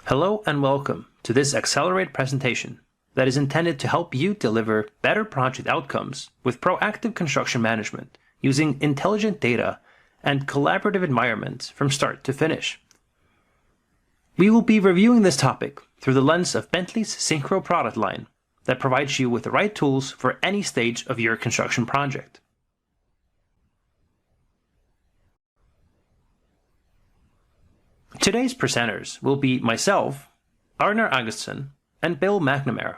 Hello and welcome to this Accelerate presentation that is intended to help you deliver better project outcomes with proactive construction management using intelligent data and collaborative environments from start to finish. We will be reviewing this topic through the lens of Bentley's SYNCHRO product line that provides you with the right tools for any stage of your construction project. Today's presenters will be myself, Arnar Augustsson, and Bill McNamara.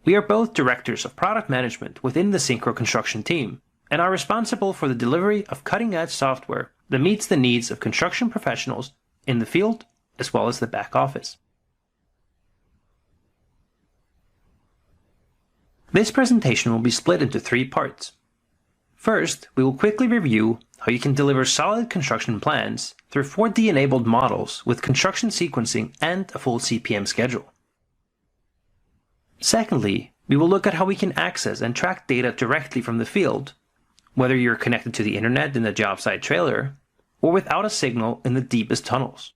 We are both directors of product management within the SYNCHRO construction team and are responsible for the delivery of cutting-edge software that meets the needs of construction professionals in the field as well as the back office. This presentation will be split into 3 parts. First, we will quickly review how you can deliver solid construction plans through 4D-enabled models with construction sequencing and a full CPM schedule. Secondly, we will look at how we can access and track data directly from the field, whether you're connected to the internet in the job site trailer or without a signal in the deepest tunnels.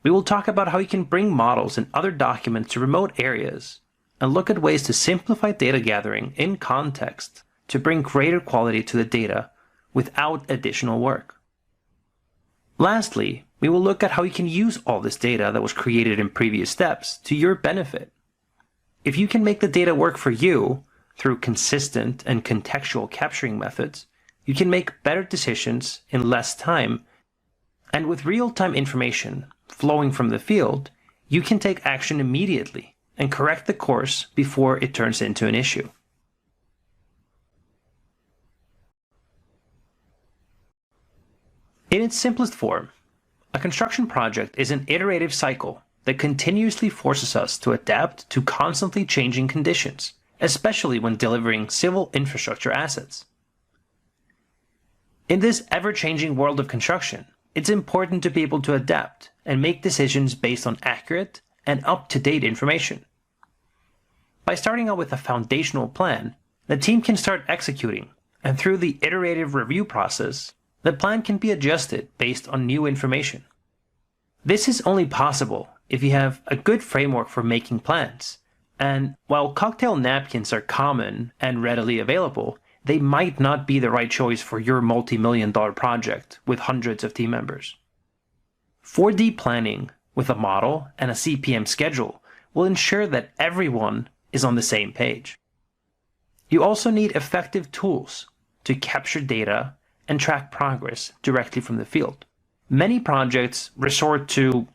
We will talk about how you can bring models and other documents to remote areas and look at ways to simplify data gathering in context to bring greater quality to the data without additional work. Lastly, we will look at how you can use all this data that was created in previous steps to your benefit. If you can make the data work for you through consistent and contextual capturing methods, you can make better decisions in less time, and with real-time information flowing from the field, you can take action immediately and correct the course before it turns into an issue. In its simplest form, a construction project is an iterative cycle that continuously forces us to adapt to constantly changing conditions, especially when delivering civil infrastructure assets. In this ever-changing world of construction, it's important to be able to adapt and make decisions based on accurate and up-to-date information. By starting out with a foundational plan, the team can start executing, and through the iterative review process, the plan can be adjusted based on new information. This is only possible if you have a good framework for making plans, and while cocktail napkins are common and readily available, they might not be the right choice for your multi-million-dollar project with hundreds of team members. 4D planning with a model and a CPM schedule will ensure that everyone is on the same page. You also need effective tools to capture data and track progress directly from the field. Many projects resort to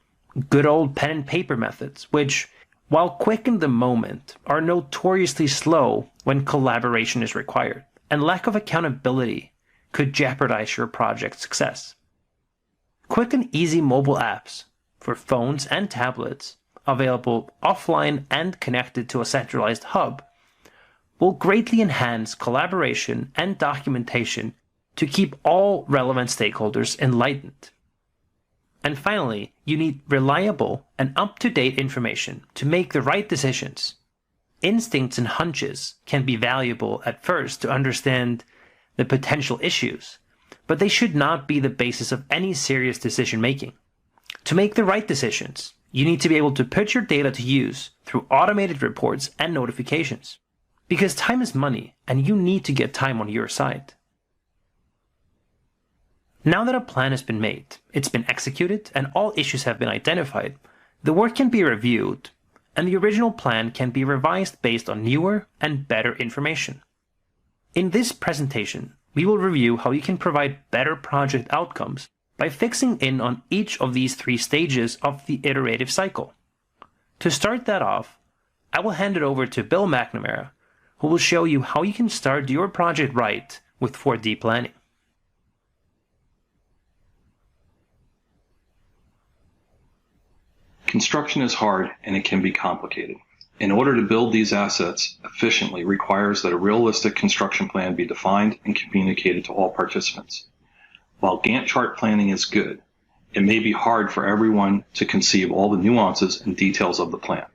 good old pen and paper methods, which, while quick in the moment, are notoriously slow when collaboration is required, and lack of accountability could jeopardize your project's success. Quick and easy mobile apps for phones and tablets, available offline and connected to a centralized hub, will greatly enhance collaboration and documentation to keep all relevant stakeholders enlightened. And finally, you need reliable and up-to-date information to make the right decisions. Instincts and hunches can be valuable at first to understand the potential issues, but they should not be the basis of any serious decision-making. To make the right decisions, you need to be able to put your data to use through automated reports and notifications. Because time is money, and you need to get time on your side. Now that a plan has been made, it's been executed, and all issues have been identified, the work can be reviewed, and the original plan can be revised based on newer and better information. In this presentation, we will review how you can provide better project outcomes by fixing in on each of these 3 stages of the iterative cycle. To start that off, I will hand it over to Bill McNamara, who will show you how you can start your project right with 4D planning. Construction is hard and it can be complicated. In order to build these assets efficiently requires that a realistic construction plan be defined and communicated to all participants. While Gantt chart planning is good, it may be hard for everyone to conceive all the nuances and details of the plan.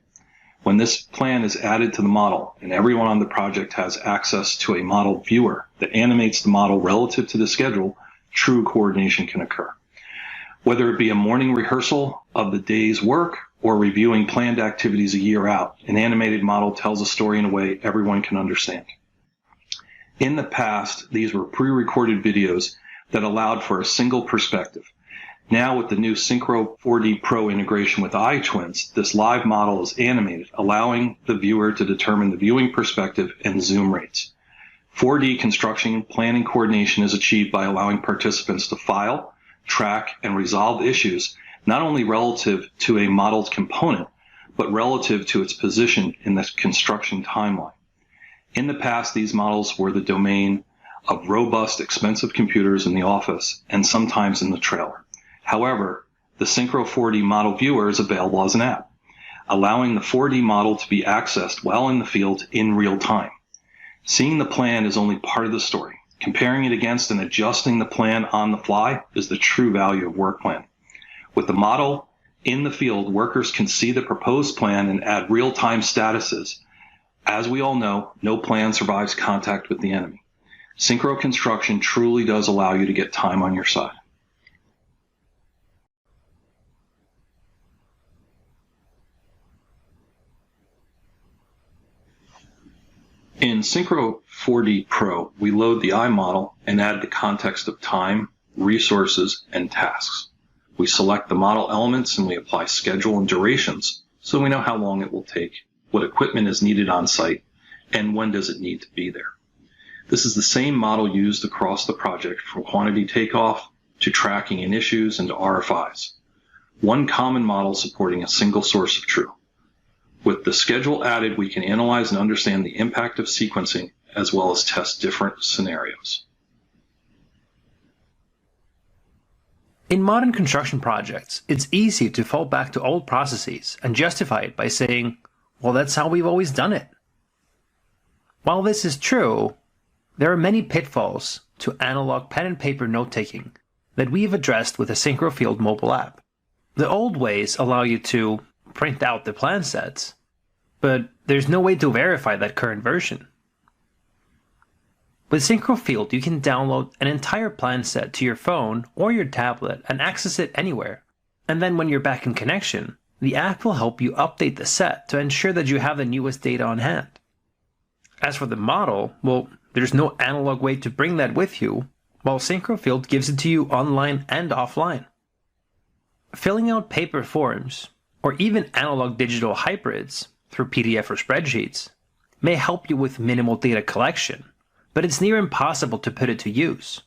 When this plan is added to the model and everyone on the project has access to a model viewer that animates the model relative to the schedule, true coordination can occur. Whether it be a morning rehearsal of the day's work or reviewing planned activities a year out, an animated model tells a story in a way everyone can understand. In the past, these were pre-recorded videos that allowed for a single perspective. Now with the new SYNCHRO 4D Pro integration with iTwins, this live model is animated, allowing the viewer to determine the viewing perspective and zoom rates. 4D construction planning coordination is achieved by allowing participants to file, track, and resolve issues not only relative to a modeled component, but relative to its position in the construction timeline. In the past, these models were the domain of robust, expensive computers in the office and sometimes in the trailer. However, the SYNCHRO 4D model viewer is available as an app, allowing the 4D model to be accessed while in the field in real time. Seeing the plan is only part of the story. Comparing it against and adjusting the plan on the fly is the true value of work plan. With the model in the field, workers can see the proposed plan and add real-time statuses. As we all know, no plan survives contact with the enemy. SYNCHRO construction truly does allow you to get time on your side. In SYNCHRO 4D Pro, we load the iModel and add the context of time, resources, and tasks. We select the model elements and we apply schedule and durations so we know how long it will take, what equipment is needed on site, and when does it need to be there. This is the same model used across the project from quantity takeoff to tracking in issues and to RFIs. One common model supporting a single source of truth. With the schedule added, we can analyze and understand the impact of sequencing as well as test different scenarios. In modern construction projects, it's easy to fall back to old processes and justify it by saying, well, that's how we've always done it. While this is true, there are many pitfalls to analog pen and paper note-taking that we've addressed with the SYNCHRO Field mobile app. The old ways allow you to print out the plan sets, but there's no way to verify that current version. With SYNCHRO Field, you can download an entire plan set to your phone or your tablet and access it anywhere. And then when you're back in connection, the app will help you update the set to ensure that you have the newest data on hand. As for the model, well, there's no analog way to bring that with you, while SYNCHRO Field gives it to you online and offline. Filling out paper forms, or even analog-digital hybrids through PDF or spreadsheets, may help you with minimal data collection, but it's near impossible to put it to use.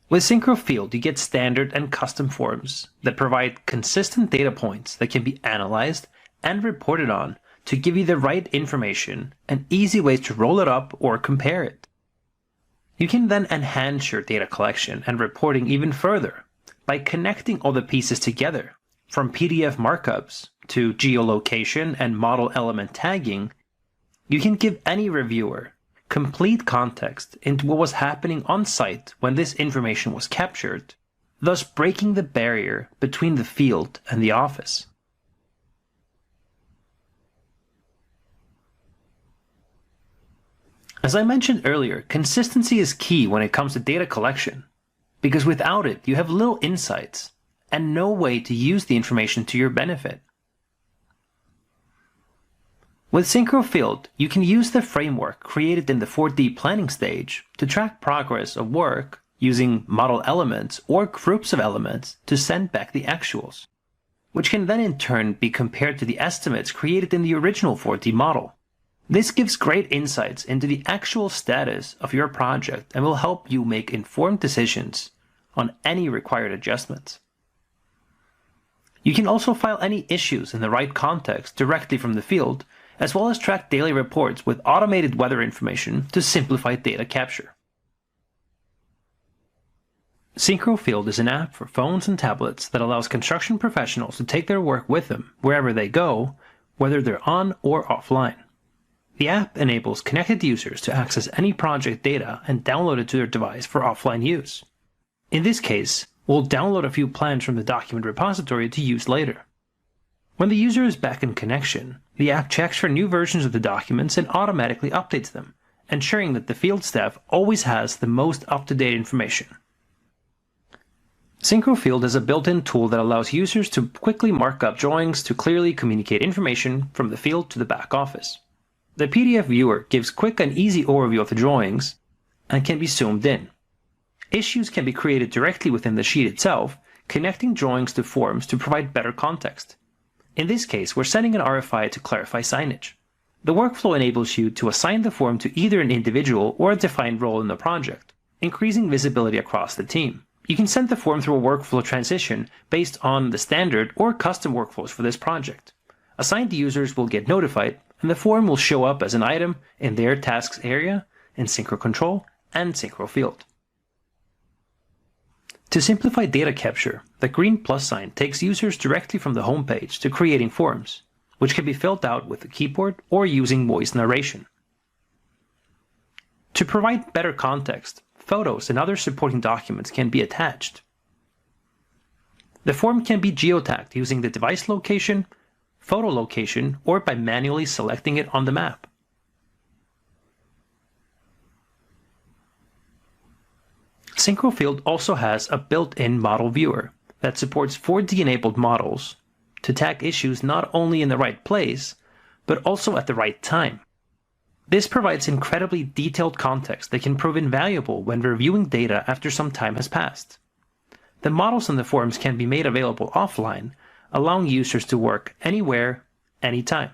With SYNCHRO Field, you get standard and custom forms that provide consistent data points that can be analyzed and reported on to give you the right information and easy ways to roll it up or compare it. You can then enhance your data collection and reporting even further by connecting all the pieces together, from PDF markups to geolocation and model element tagging. You can give any reviewer complete context into what was happening on site when this information was captured, thus breaking the barrier between the field and the office. As I mentioned earlier, consistency is key when it comes to data collection, because without it, you have little insights and no way to use the information to your benefit. With SYNCHRO Field, you can use the framework created in the 4D planning stage to track progress of work using model elements or groups of elements to send back the actuals, which can then in turn be compared to the estimates created in the original 4D model. This gives great insights into the actual status of your project and will help you make informed decisions on any required adjustments. You can also file any issues in the right context directly from the field, as well as track daily reports with automated weather information to simplify data capture. SYNCHRO Field is an app for phones and tablets that allows construction professionals to take their work with them wherever they go, whether they're on or offline. The app enables connected users to access any project data and download it to their device for offline use. In this case, we'll download a few plans from the document repository to use later. When the user is back in connection, the app checks for new versions of the documents and automatically updates them, ensuring that the field staff always has the most up-to-date information. SYNCHRO Field is a built-in tool that allows users to quickly mark up drawings to clearly communicate information from the field to the back office. The PDF viewer gives quick and easy overview of the drawings and can be zoomed in. Issues can be created directly within the sheet itself, connecting drawings to forms to provide better context. In this case, we're sending an RFI to clarify signage. The workflow enables you to assign the form to either an individual or a defined role in the project, increasing visibility across the team. You can send the form through a workflow transition based on the standard or custom workflows for this project. Assigned users will get notified, and the form will show up as an item in their tasks area in SYNCHRO Control and SYNCHRO Field. To simplify data capture, the green plus sign takes users directly from the home page to creating forms, which can be filled out with a keyboard or using voice narration. To provide better context, photos and other supporting documents can be attached. The form can be geotagged using the device location, photo location, or by manually selecting it on the map. SYNCHRO Field also has a built-in model viewer that supports 4D-enabled models to tag issues not only in the right place, but also at the right time. This provides incredibly detailed context that can prove invaluable when reviewing data after some time has passed. The models and the forms can be made available offline, allowing users to work anywhere, anytime.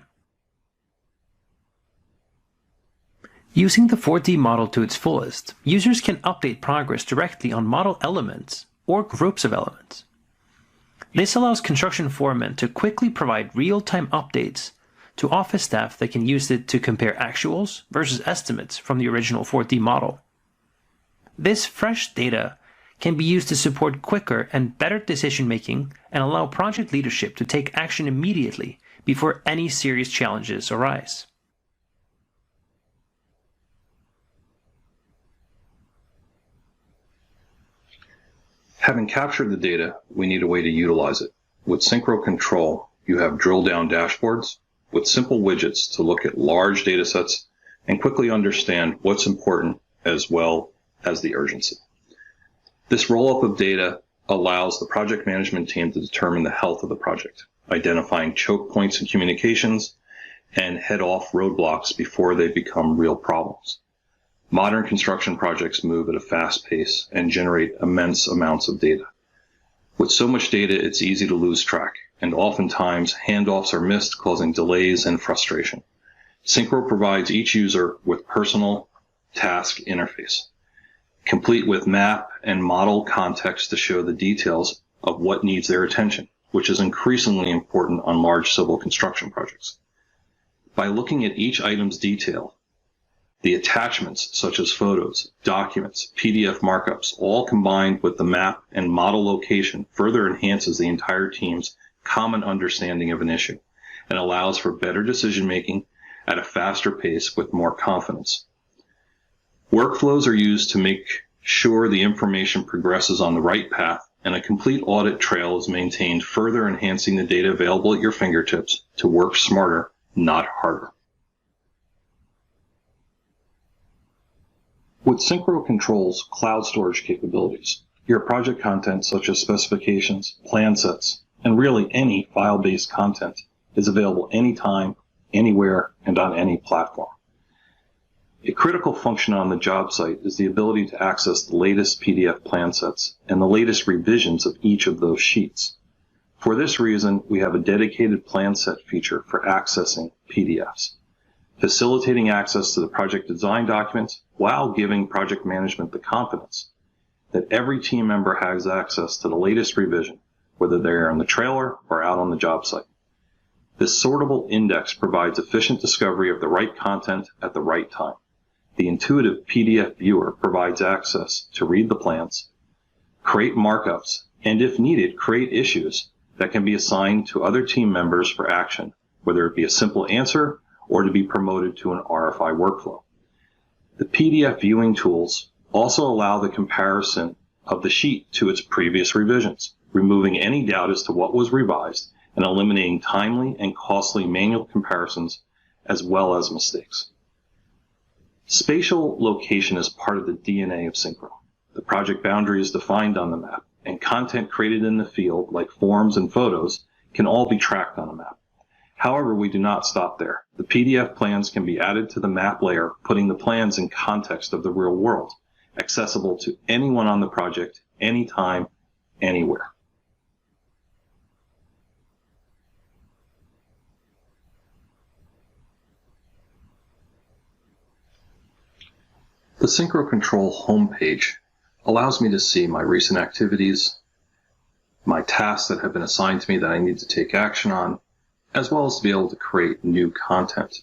Using the 4D model to its fullest, users can update progress directly on model elements or groups of elements. This allows construction foremen to quickly provide real-time updates to office staff that can use it to compare actuals versus estimates from the original 4D model. This fresh data can be used to support quicker and better decision-making and allow project leadership to take action immediately before any serious challenges arise. Having captured the data, we need a way to utilize it. With SYNCHRO Control, you have drill-down dashboards with simple widgets to look at large data sets and quickly understand what's important as well as the urgency. This roll-up of data allows the project management team to determine the health of the project, identifying choke points in communications, and head off roadblocks before they become real problems. Modern construction projects move at a fast pace and generate immense amounts of data. With so much data, it's easy to lose track, and oftentimes handoffs are missed, causing delays and frustration. SYNCHRO provides each user with personal task interface, complete with map and model context to show the details of what needs their attention, which is increasingly important on large civil construction projects. By looking at each item's detail, the attachments such as photos, documents, PDF markups, all combined with the map and model location further enhances the entire team's common understanding of an issue and allows for better decision-making at a faster pace with more confidence. Workflows are used to make sure the information progresses on the right path, and a complete audit trail is maintained, further enhancing the data available at your fingertips to work smarter, not harder. With SYNCHRO Control's cloud storage capabilities, your project content such as specifications, plan sets, and really any file-based content is available anytime, anywhere, and on any platform. A critical function on the job site is the ability to access the latest PDF plan sets and the latest revisions of each of those sheets. For this reason, we have a dedicated plan set feature for accessing PDFs, facilitating access to the project design documents while giving project management the confidence that every team member has access to the latest revision, whether they're on the trailer or out on the job site. This sortable index provides efficient discovery of the right content at the right time. The intuitive PDF viewer provides access to read the plans, create markups, and if needed, create issues that can be assigned to other team members for action, whether it be a simple answer or to be promoted to an RFI workflow. The PDF viewing tools also allow the comparison of the sheet to its previous revisions, removing any doubt as to what was revised and eliminating timely and costly manual comparisons as well as mistakes. Spatial location is part of the DNA of SYNCHRO. The project boundary is defined on the map, and content created in the field, like forms and photos, can all be tracked on a map. However, we do not stop there. The PDF plans can be added to the map layer, putting the plans in context of the real world, accessible to anyone on the project, anytime, anywhere. The SYNCHRO Control homepage allows me to see my recent activities, my tasks that have been assigned to me that I need to take action on, as well as to be able to create new content.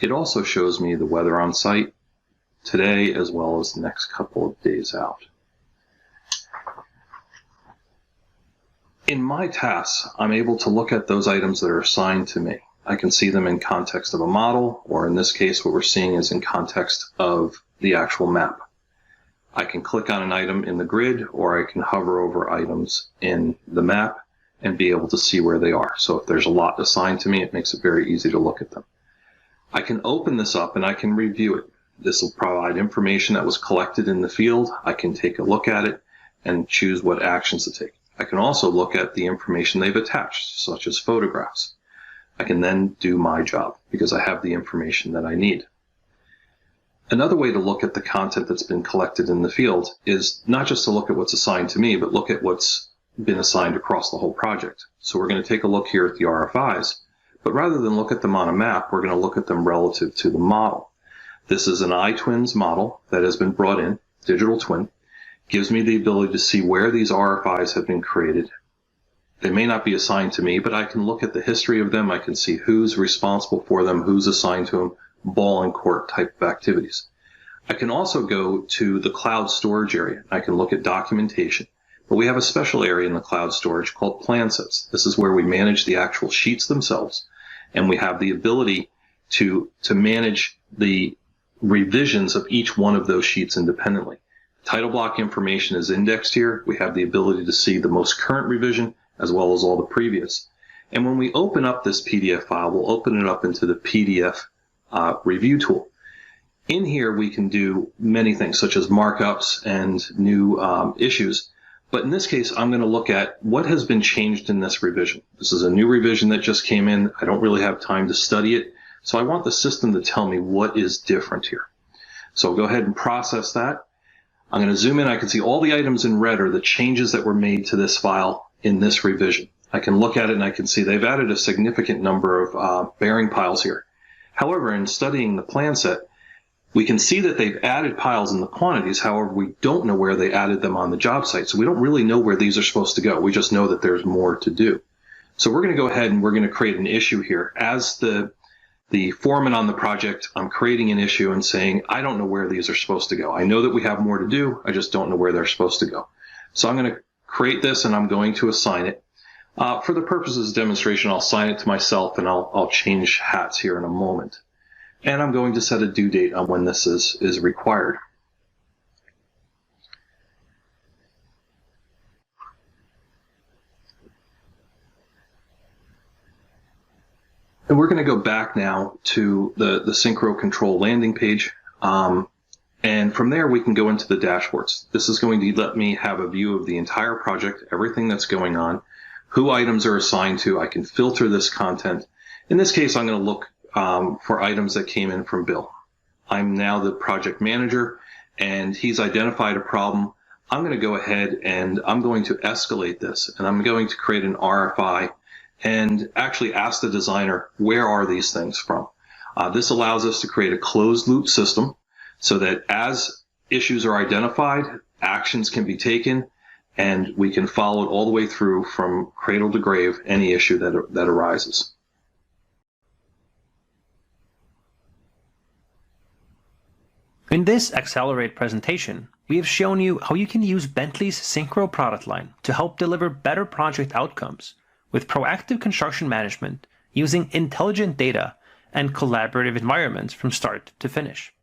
It also shows me the weather on site today as well as the next couple of days out. In my tasks, I'm able to look at those items that are assigned to me. I can see them in context of a model, or in this case, what we're seeing is in context of the actual map. I can click on an item in the grid, or I can hover over items in the map and be able to see where they are. So if there's a lot assigned to me, it makes it very easy to look at them. I can open this up and I can review it. This will provide information that was collected in the field. I can take a look at it and choose what actions to take. I can also look at the information they've attached, such as photographs. I can then do my job because I have the information that I need. Another way to look at the content that's been collected in the field is not just to look at what's assigned to me, but look at what's been assigned across the whole project. So we're going to take a look here at the RFIs, but rather than look at them on a map, we're going to look at them relative to the model. This is an iTwins model that has been brought in, digital twin, gives me the ability to see where these RFIs have been created. They may not be assigned to me, but I can look at the history of them. I can see who's responsible for them, who's assigned to them, ball and court type of activities. I can also go to the cloud storage area. I can look at documentation, but we have a special area in the cloud storage called plan sets. This is where we manage the actual sheets themselves, and we have the ability to manage the revisions of each one of those sheets independently. Title block information is indexed here. We have the ability to see the most current revision as well as all the previous. And when we open up this PDF file, we'll open it up into the PDF review tool. In here, we can do many things, such as markups and new issues. But in this case, I'm going to look at what has been changed in this revision. This is a new revision that just came in. I don't really have time to study it. So I want the system to tell me what is different here. So I'll go ahead and process that. I'm going to zoom in. I can see all the items in red are the changes that were made to this file in this revision. I can look at it and I can see they've added a significant number of bearing piles here. However, in studying the plan set, we can see that they've added piles in the quantities. However, we don't know where they added them on the job site. So we don't really know where these are supposed to go. We just know that there's more to do. So we're going to go ahead and we're going to create an issue here. As the foreman on the project, I'm creating an issue and saying, I don't know where these are supposed to go. I know that we have more to do. I just don't know where they're supposed to go. So I'm going to create this and I'm going to assign it. For the purposes of demonstration, I'll assign it to myself and I'll change hats here in a moment. And I'm going to set a due date on when this is required. And we're going to go back now to the SYNCHRO Control landing page. And from there, we can go into the dashboards. This is going to let me have a view of the entire project, everything that's going on, who items are assigned to. I can filter this content. In this case, I'm going to look for items that came in from Bill. I'm now the project manager, and he's identified a problem. I'm going to go ahead and I'm going to escalate this, and I'm going to create an RFI and actually ask the designer, where are these things from? This allows us to create a closed loop system so that as issues are identified, actions can be taken, and we can follow it all the way through from cradle to grave, any issue that arises. In this Accelerate presentation, we have shown you how you can use Bentley's SYNCHRO product line to help deliver better project outcomes with proactive construction management using intelligent data and collaborative environments from start to finish.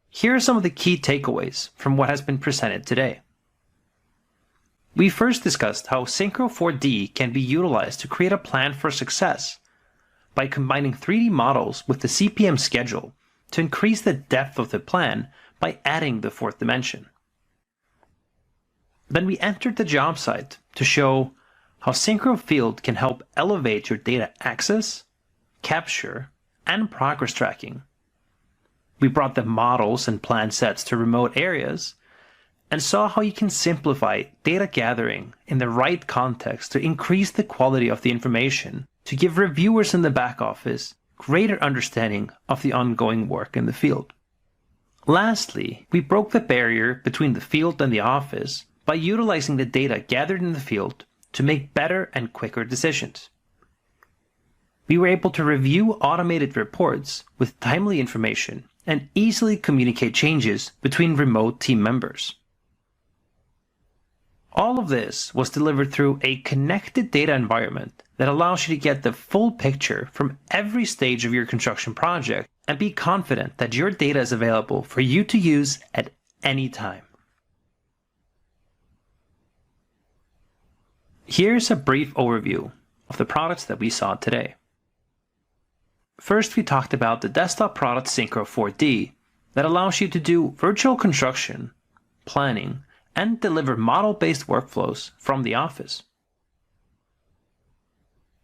Here are some of the key takeaways from what has been presented today. We first discussed how SYNCHRO 4D can be utilized to create a plan for success by combining 3D models with the CPM schedule to increase the depth of the plan by adding the fourth dimension. Then we entered the job site to show how SYNCHRO Field can help elevate your data access, capture, and progress tracking. We brought the models and plan sets to remote areas and saw how you can simplify data gathering in the right context to increase the quality of the information to give reviewers in the back office greater understanding of the ongoing work in the field. Lastly, we broke the barrier between the field and the office by utilizing the data gathered in the field to make better and quicker decisions. We were able to review automated reports with timely information and easily communicate changes between remote team members. All of this was delivered through a connected data environment that allows you to get the full picture from every stage of your construction project and be confident that your data is available for you to use at any time. Here's a brief overview of the products that we saw today. First, we talked about the desktop product SYNCHRO 4D that allows you to do virtual construction, planning, and deliver model-based workflows from the office.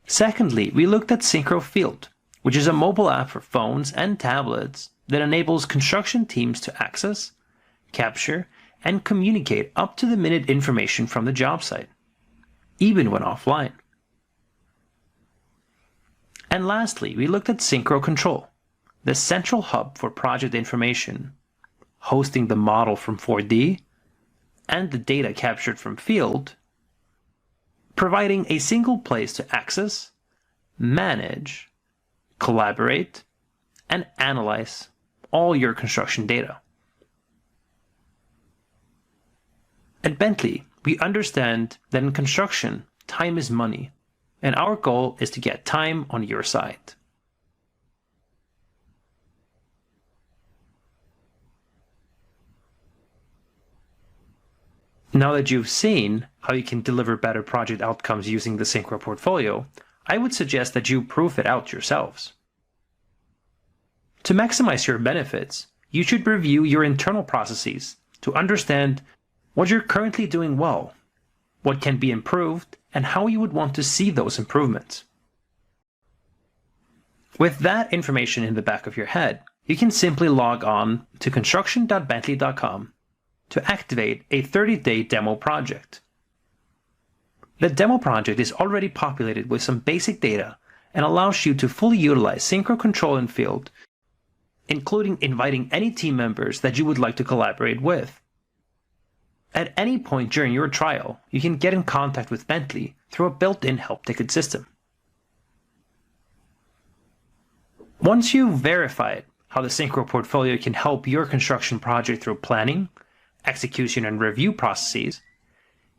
Secondly, we looked at SYNCHRO Field, which is a mobile app for phones and tablets that enables construction teams to access, capture, and communicate up-to-the-minute information from the job site, even when offline. And lastly, we looked at SYNCHRO Control, the central hub for project information, hosting the model from 4D and the data captured from Field, providing a single place to access, manage, collaborate, and analyze all your construction data. At Bentley, we understand that in construction, time is money, and our goal is to get time on your side. Now that you've seen how you can deliver better project outcomes using the SYNCHRO portfolio, I would suggest that you proof it out yourselves. To maximize your benefits, you should review your internal processes to understand what you're currently doing well, what can be improved, and how you would want to see those improvements. With that information in the back of your head, you can simply log on to construction.bentley.com to activate a 30-day demo project. The demo project is already populated with some basic data and allows you to fully utilize SYNCHRO Control and Field, including inviting any team members that you would like to collaborate with. At any point during your trial, you can get in contact with Bentley through a built-in help ticket system. Once you've verified how the SYNCHRO portfolio can help your construction project through planning, execution, and review processes,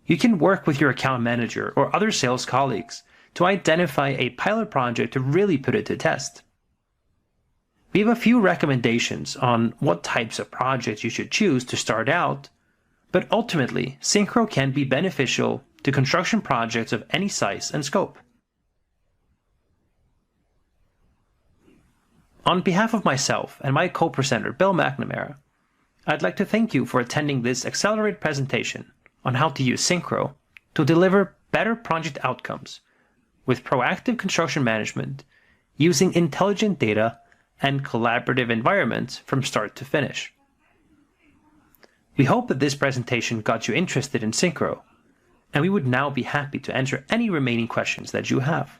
you can work with your account manager or other sales colleagues to identify a pilot project to really put it to test. We have a few recommendations on what types of projects you should choose to start out, but ultimately, SYNCHRO can be beneficial to construction projects of any size and scope. On behalf of myself and my co-presenter Bill McNamara, I'd like to thank you for attending this accelerated presentation on how to use SYNCHRO to deliver better project outcomes with proactive construction management using intelligent data and collaborative environments from start to finish. We hope that this presentation got you interested in SYNCHRO, and we would now be happy to answer any remaining questions that you have.